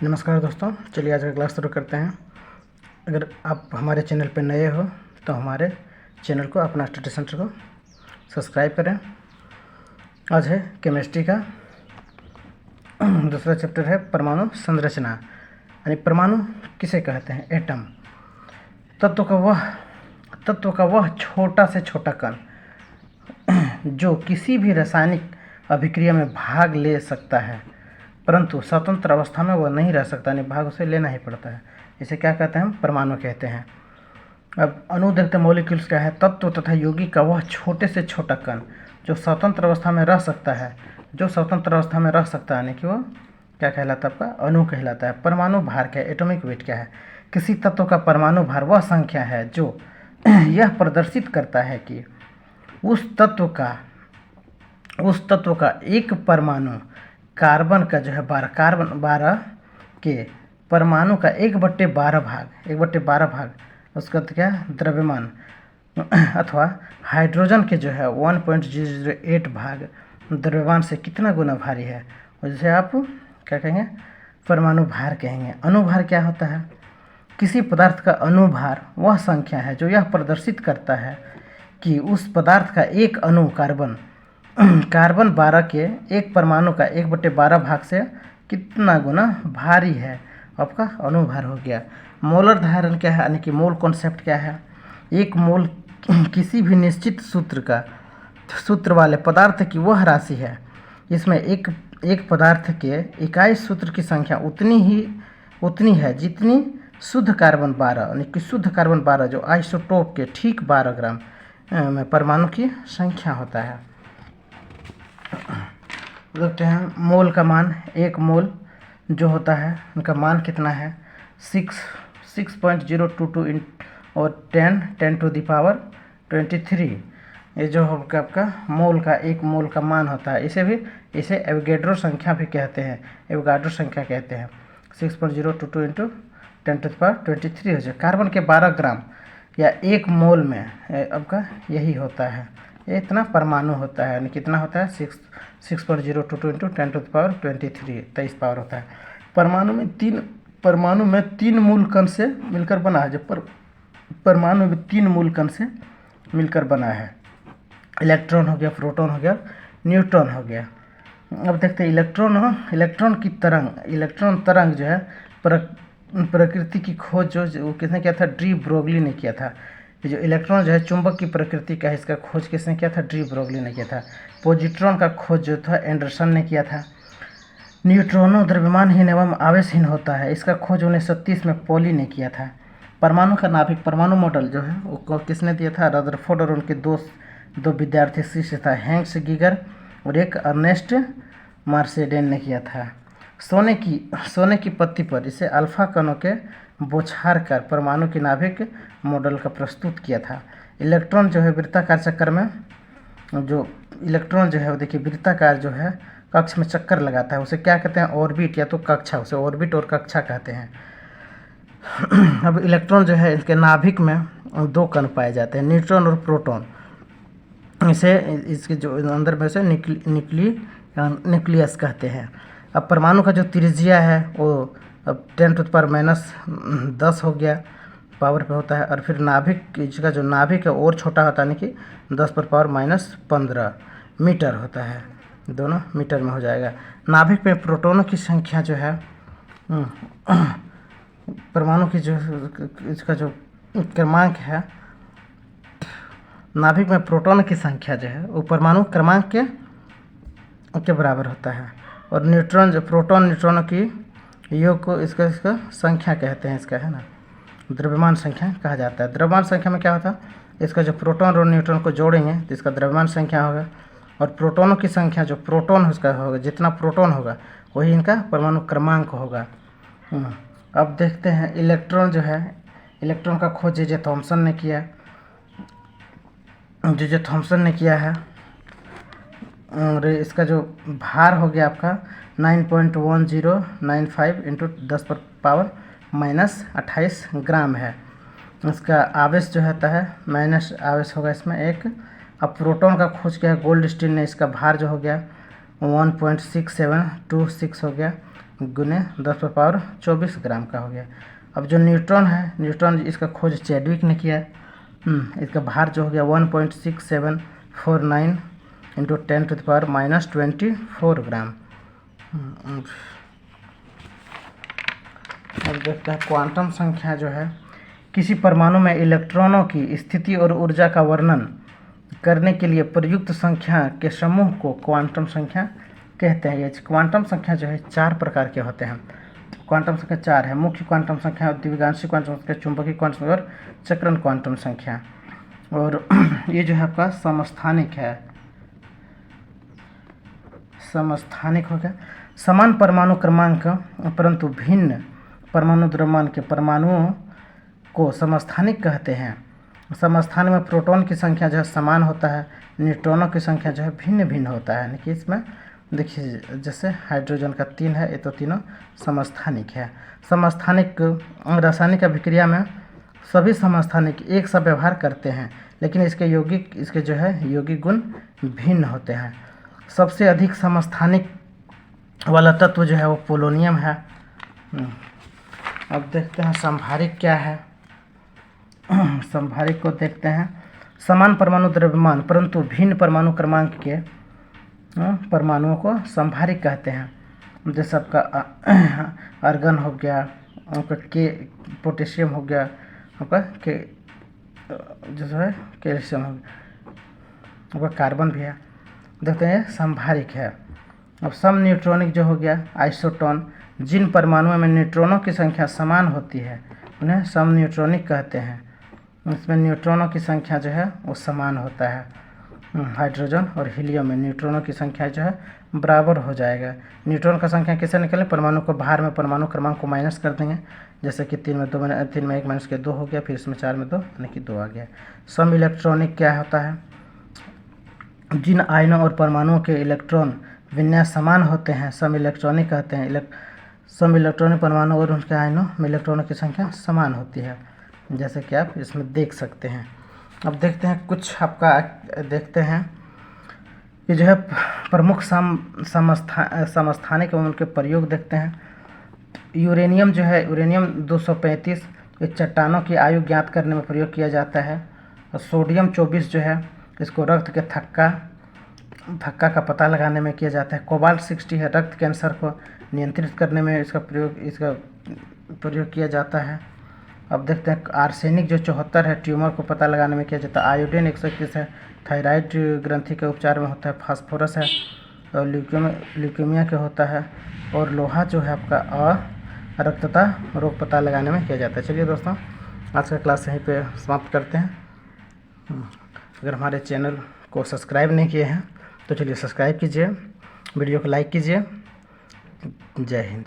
नमस्कार दोस्तों, चलिए आज का क्लास शुरू करते हैं। अगर आप हमारे चैनल पर नए हो तो हमारे चैनल को, अपना स्टडी सेंटर को सब्सक्राइब करें। आज है केमिस्ट्री का दूसरा चैप्टर है परमाणु संरचना, यानी परमाणु किसे कहते हैं? एटम। तत्व का वह छोटा से छोटा कण जो किसी भी रासायनिक अभिक्रिया में भाग ले सकता है, परंतु स्वतंत्र अवस्था में वह नहीं रह सकता, यानी भाग उसे लेना ही पड़ता है। इसे क्या कहते हैं? परमाणु कहते हैं। अब अणु देखते मॉलिक्यूल्स क्या है? तत्व तथा यौगिक का वह छोटे से छोटा कण जो स्वतंत्र अवस्था में रह सकता है, यानी कि वो क्या कहलाता है? आपका अणु कहलाता है। परमाणु भार क्या है? एटॉमिक वेट क्या है? किसी तत्व का परमाणु भार वह संख्या है जो यह प्रदर्शित करता है कि उस तत्व का एक परमाणु कार्बन का जो है कार्बन 12 के परमाणु का 1/12 भाग उसका तो क्या द्रव्यमान, अथवा हाइड्रोजन के जो है 1.008 भाग द्रव्यमान से कितना गुना भारी है, जिसे आप क्या कहेंगे? परमाणु भार कहेंगे। अणुभार क्या होता है? किसी पदार्थ का अणुभार वह संख्या है जो यह प्रदर्शित करता है कि उस पदार्थ का एक अणु कार्बन 12 के एक परमाणु का 1/12 भाग से कितना गुना भारी है। आपका अणुभार हो गया। मोलर धारण क्या है, यानी कि मोल कॉन्सेप्ट क्या है? एक मोल किसी भी निश्चित सूत्र वाले पदार्थ की वह राशि है इसमें एक पदार्थ के इकाई सूत्र की संख्या उतनी है जितनी शुद्ध कार्बन 12, यानी कि शुद्ध कार्बन 12 जो आइसोटोप के ठीक 12 ग्राम में परमाणु की संख्या होता है। देखते हैं मोल का मान। एक मोल जो होता है उनका मान कितना है? 6.022 और 10 to the power 23। ये जो होगा आपका मोल का, एक मोल का मान होता है। इसे एवोगैड्रो संख्या भी कहते हैं, 6.022 × 10 to the power 23 हो जाए। कार्बन के 12 ग्राम या एक मोल में आपका यही होता है, ये इतना परमाणु होता है। यानी कितना होता है? 6.022 × 10 to the power 23 पावर होता है। परमाणु में 3 मूल कण से मिलकर बना है। परमाणु में 3 मूल कण से मिलकर बना है। इलेक्ट्रॉन हो गया, प्रोटॉन हो गया, न्यूट्रॉन हो गया। अब देखते हैं इलेक्ट्रॉन तरंग जो है प्रकृति की खोज जो किसने किया था? डी ब्रोगली ने किया था। जो इलेक्ट्रॉन जो है चुंबक की प्रकृति का है, इसका खोज किसने किया था? डी ब्रोगली ने किया था। पॉजिट्रॉन का खोज जो था एंडरसन ने किया था। न्यूट्रॉनों द्रव्यमानहीन एवं आवेशहीन होता है, इसका खोज 1930 में पॉली ने किया था। परमाणु का नाभिक, परमाणु मॉडल जो है वो किसने दिया था? रदरफोर्ड और उनके दो विद्यार्थी शिष्य था, हैंक्स गीगर और एक अर्नेस्ट मार्सेडेन ने किया था। सोने की पत्ती पर इसे अल्फा कणों के बौछार कर परमाणु की नाभिक मॉडल का प्रस्तुत किया था। इलेक्ट्रॉन जो है वृत्ताकार चक्कर में, जो इलेक्ट्रॉन जो है वो देखिए वृत्ताकार जो है कक्ष में चक्कर लगाता है, उसे क्या कहते हैं? ऑर्बिट या तो कक्षा, उसे ऑर्बिट और कक्षा कहते हैं। अब इलेक्ट्रॉन जो है इसके नाभिक में 2 कण पाए जाते हैं, न्यूट्रॉन और प्रोटॉन। इसके जो अंदर में से न्यूक्लियस कहते हैं। अब परमाणु का जो त्रिज्या है वो अब 10 to the power -10 हो गया, पावर पे होता है। और फिर नाभिक, इसका जो नाभिक है और छोटा होता है, यानी कि 10⁻⁻15 मीटर होता है। दोनों मीटर में हो जाएगा। नाभिक में प्रोटॉनों की संख्या जो है परमाणु की जो इसका जो क्रमांक है, नाभिक में प्रोटॉन की संख्या जो है वो परमाणु क्रमांक के बराबर होता है। और प्रोटॉन न्यूट्रॉनों की योग को इसका संख्या कहते हैं, इसका है ना द्रव्यमान संख्या कहा जाता है। द्रव्यमान संख्या में क्या होता है? इसका जो प्रोटॉन और न्यूट्रॉन को जोड़ेंगे तो इसका द्रव्यमान संख्या होगा, और प्रोटॉनों की संख्या जो प्रोटॉन उसका होगा, जितना प्रोटॉन होगा वही इनका परमाणु क्रमांक होगा। अब देखते हैं इलेक्ट्रॉन जो है, इलेक्ट्रॉन का खोज जे थॉमसन ने किया है। और इसका जो भार हो गया आपका 9.1095 × 10⁻⁻28 ग्राम है। इसका आवेश जो होता है माइनस आवेश होगा इसमें 1। अब प्रोटॉन का खोज किया है गोल्डस्टीन ने, इसका भार जो हो गया 1.6726 हो गया। गुने 10⁻24 ग्राम का हो गया। अब जो न्यूट्रॉन है, न्यूट्रॉन इसका खोज चैडविक ने किया। इसका भार जो हो गया 1.6749 इंटू 10⁻⁻24 ग्राम। अब देखते हैं क्वांटम संख्या जो है, किसी परमाणु में इलेक्ट्रॉनों की स्थिति और ऊर्जा का वर्णन करने के लिए प्रयुक्त संख्या के समूह को क्वांटम संख्या कहते हैं। ये क्वांटम संख्या जो है 4 प्रकार के होते हैं। क्वांटम संख्या 4 है। मुख्य क्वांटम संख्या, द्विगांशी क्वांटम संख्या, चुंबकीय क्वांटम संख्या और चक्रण क्वांटम संख्या। और ये जो है आपका समस्थानिक है। समस्थानिक हो गया। समान परमाणु क्रमांक परंतु भिन्न परमाणु द्रव्यमान के परमाणुओं को समस्थानिक कहते हैं। समस्थान में प्रोटॉन की संख्या जो है समान होता है, न्यूट्रॉनों की संख्या जो है भिन्न भिन्न होता है। यानी कि इसमें देखिए, जैसे हाइड्रोजन का 3 है, ये तो तीनों समस्थानिक है। समस्थानिक रासायनिक अभिक्रिया में सभी समस्थानिक एक सा व्यवहार करते हैं, लेकिन इसके जो है यौगिक गुण भिन्न होते हैं। सबसे अधिक समस्थानिक वाला तत्व जो है वो पोलोनियम है। अब देखते हैं संभारिक क्या है। संभारिक को देखते हैं। समान परमाणु द्रव्यमान परंतु भिन्न परमाणु क्रमांक के परमाणुओं को संभारिक कहते हैं। जैसे आपका आर्गन हो गया, आपका के पोटेशियम हो गया, आपका के जैसे है कैल्शियम हो गया, आपका कार्बन भी है। देखते हैं संभारिक है। अब सम न्यूट्रॉनिक जो हो गया, आइसोटोन, जिन परमाणुओं में न्यूट्रॉनों की संख्या समान होती है उन्हें सम न्यूट्रॉनिक कहते हैं। इसमें न्यूट्रॉनों की संख्या जो है वो समान होता है। हाइड्रोजन और हीलियम में न्यूट्रॉनों की संख्या जो है बराबर हो जाएगा। न्यूट्रॉन का संख्या कैसे निकले? परमाणु को भार में परमाणु क्रमांक को माइनस कर देंगे। जैसे कि 3 में 1 माइनस के 2 हो गया, फिर इसमें 4 में 2 यानी कि 2 आ गया। सम इलेक्ट्रॉनिक क्या होता है? जिन आयनों और परमाणुओं के इलेक्ट्रॉन विन्यास समान होते हैं सम इलेक्ट्रॉनिक कहते हैं। सम इलेक्ट्रॉनिक परमाणु और उनके आयनों में इलेक्ट्रॉनों की संख्या समान होती है, जैसे कि आप इसमें देख सकते हैं। अब देखते हैं कुछ आपका देखते हैं ये जो है प्रमुख समस्थानिक एवं उनके प्रयोग देखते हैं। यूरेनियम जो है, यूरेनियम 235 एक चट्टानों की आयु ज्ञात करने में प्रयोग किया जाता है। और सोडियम 24 जो है इसको रक्त के थक्का का पता लगाने में किया जाता है। कोबाल्ट 60 है, रक्त कैंसर को नियंत्रित करने में इसका प्रयोग किया जाता है। अब देखते हैं आर्सेनिक जो 74 है, ट्यूमर को पता लगाने में किया जाता है। आयोडीन 121 है, थायराइड ग्रंथि के उपचार में होता है। फास्फोरस है और ल्यूकेमिया के होता है। और लोहा जो है आपका रक्तता रोग पता लगाने में किया जाता है। चलिए दोस्तों, आज का क्लास यहीं पे समाप्त करते हैं। अगर हमारे चैनल को सब्सक्राइब नहीं किए हैं तो चलिए सब्सक्राइब कीजिए, वीडियो को लाइक कीजिए। जय हिंद।